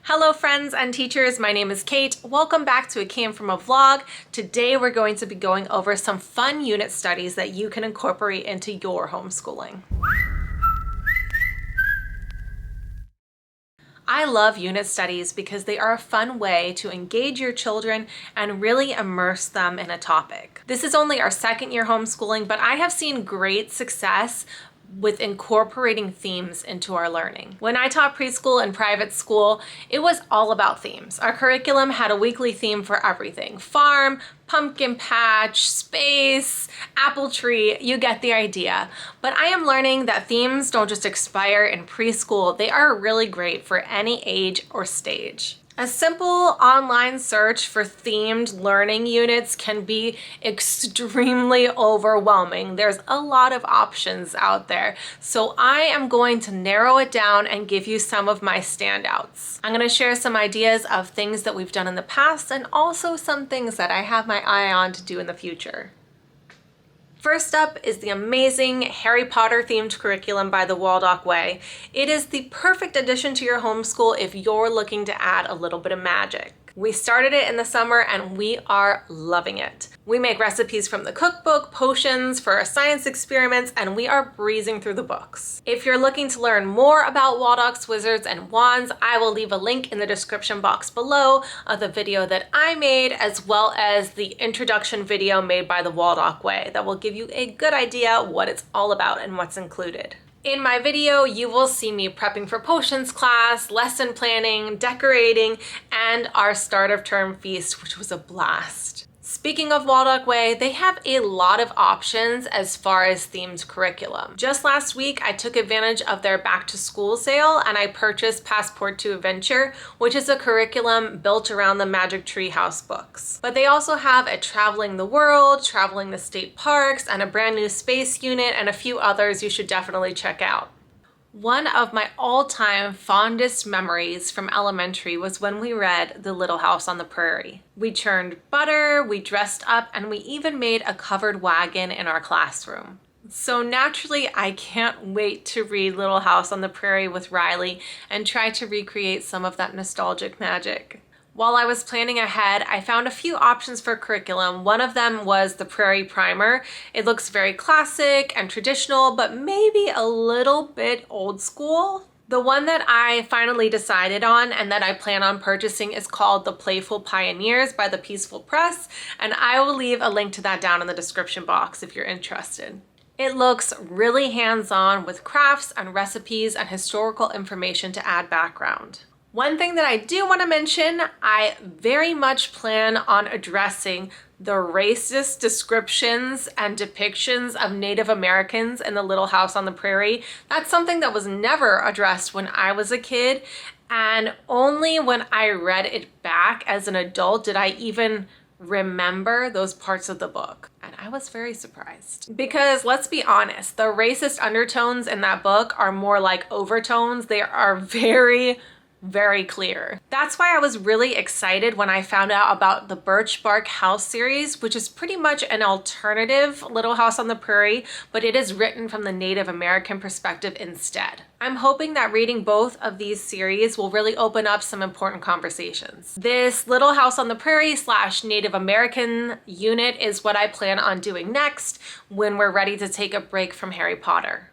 Hello friends and teachers, my name is Kate. Welcome back to It Came From a Vlog. Today we're going to be going over some fun unit studies that you can incorporate into your homeschooling. I love unit studies because they are a fun way to engage your children and really immerse them in a topic. This is only our second year homeschooling, but I have seen great success with incorporating themes into our learning. When I taught preschool and private school, it was all about themes. Our curriculum had a weekly theme for everything: farm, pumpkin patch, space, apple tree, you get the idea. But I am learning that themes don't just expire in preschool, they are really great for any age or stage. A simple online search for themed learning units can be extremely overwhelming. There's a lot of options out there. So I am going to narrow it down and give you some of my standouts. I'm going to share some ideas of things that we've done in the past and also some things that I have my eye on to do in the future. First up is the amazing Harry Potter themed curriculum by the Waldock Way. It is the perfect addition to your homeschool if you're looking to add a little bit of magic. We started it in the summer and we are loving it. We make recipes from the cookbook, potions for our science experiments, and we are breezing through the books. If you're looking to learn more about Waldock's wizards and wands, I will leave a link in the description box below of the video that I made, as well as the introduction video made by the Waldock Way that will give you a good idea what it's all about and what's included. In my video, you will see me prepping for potions class, lesson planning, decorating, and our start of term feast, which was a blast. Speaking of Waldock Way, they have a lot of options as far as themed curriculum. Just last week, I took advantage of their back to school sale and I purchased Passport to Adventure, which is a curriculum built around the Magic Tree House books. But they also have a Traveling the World, Traveling the State Parks, and a brand new space unit, and a few others you should definitely check out. One of my all-time fondest memories from elementary was when we read The Little House on the Prairie. We churned butter, we dressed up, and we even made a covered wagon in our classroom. So naturally, I can't wait to read Little House on the Prairie with Riley and try to recreate some of that nostalgic magic. While I was planning ahead, I found a few options for curriculum. One of them was the Prairie Primer. It looks very classic and traditional, but maybe a little bit old school. The one that I finally decided on and that I plan on purchasing is called The Playful Pioneers by the Peaceful Press, and I will leave a link to that down in the description box if you're interested. It looks really hands-on with crafts and recipes and historical information to add background. One thing that I do want to mention, I very much plan on addressing the racist descriptions and depictions of Native Americans in the Little House on the Prairie. That's something that was never addressed when I was a kid, and only when I read it back as an adult did I even remember those parts of the book. And I was very surprised. Because let's be honest, the racist undertones in that book are more like overtones. They are very clear. That's why I was really excited when I found out about the Birchbark house series, which is pretty much an alternative Little House on the Prairie, but it is written from the Native American perspective instead. I'm hoping that reading both of these series will really open up some important conversations. This Little House on the Prairie / Native American unit is what I plan on doing next when we're ready to take a break from Harry Potter.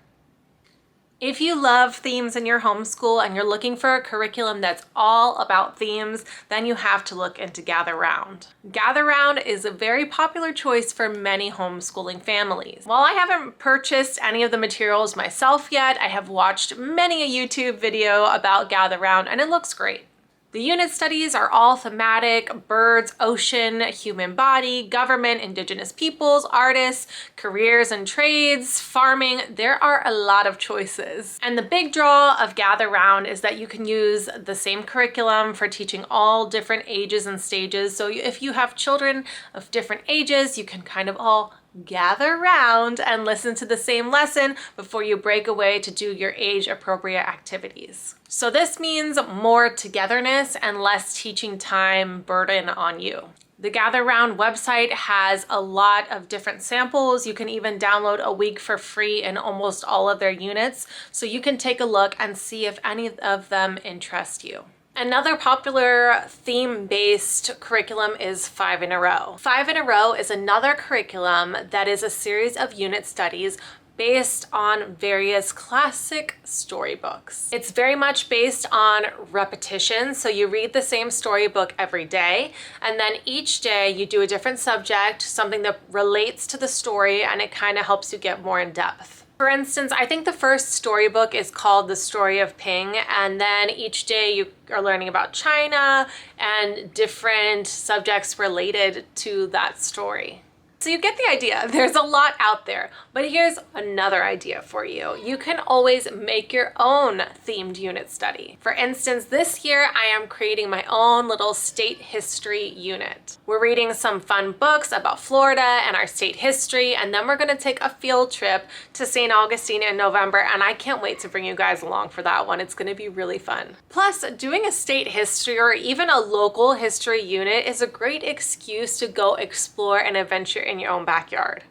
If you love themes in your homeschool and you're looking for a curriculum that's all about themes, then you have to look into Gather Round. Gather Round is a very popular choice for many homeschooling families. While I haven't purchased any of the materials myself yet, I have watched many a YouTube video about Gather Round and it looks great. The unit studies are all thematic: birds, ocean, human body, government, indigenous peoples, artists, careers and trades, farming. There are a lot of choices. And the big draw of Gather Round is that you can use the same curriculum for teaching all different ages and stages. So if you have children of different ages, you can kind of all gather round and listen to the same lesson before you break away to do your age-appropriate activities. So this means more togetherness and less teaching time burden on you. The Gather Round website has a lot of different samples. You can even download a week for free in almost all of their units, so you can take a look and see if any of them interest you. Another popular theme-based curriculum is 5 in a Row. 5 in a Row is another curriculum that is a series of unit studies based on various classic storybooks. It's very much based on repetition, so you read the same storybook every day, and then each day you do a different subject, something that relates to the story, and it kind of helps you get more in depth. For instance, I think the first storybook is called The Story of Ping, and then each day you are learning about China and different subjects related to that story. So you get the idea. There's a lot out there, but here's another idea for you. You can always make your own themed unit study. For instance, this year I am creating my own little state history unit. We're reading some fun books about Florida and our state history, and then we're gonna take a field trip to St. Augustine in November, and I can't wait to bring you guys along for that one. It's gonna be really fun. Plus, doing a state history or even a local history unit is a great excuse to go explore and adventure in your own backyard.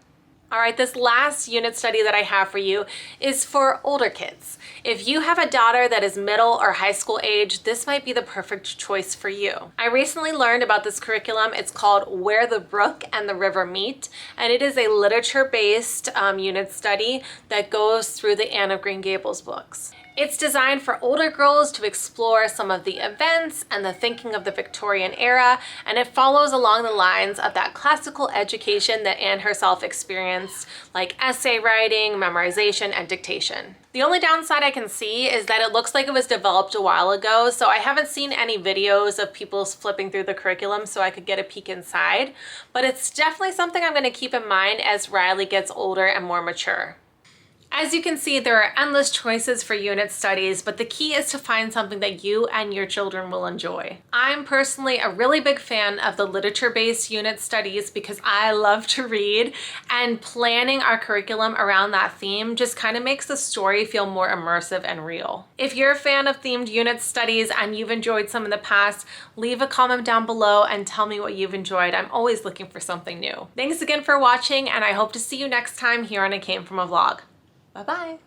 All right, this last unit study that I have for you is for older kids. If you have a daughter that is middle or high school age, this might be the perfect choice for you. I recently learned about this curriculum. It's called Where the Brook and the River Meet, and it is a literature-based unit study that goes through the Anne of Green Gables books. It's designed for older girls to explore some of the events and the thinking of the Victorian era, and it follows along the lines of that classical education that Anne herself experienced, like essay writing, memorization, and dictation. The only downside I can see is that it looks like it was developed a while ago, so I haven't seen any videos of people flipping through the curriculum so I could get a peek inside, but it's definitely something I'm going to keep in mind as Riley gets older and more mature. As you can see, there are endless choices for unit studies, but the key is to find something that you and your children will enjoy. I'm personally a really big fan of the literature-based unit studies because I love to read, and planning our curriculum around that theme just kind of makes the story feel more immersive and real. If you're a fan of themed unit studies and you've enjoyed some in the past, leave a comment down below and tell me what you've enjoyed. I'm always looking for something new. Thanks again for watching, and I hope to see you next time here on It Came From a Vlog. Bye-bye.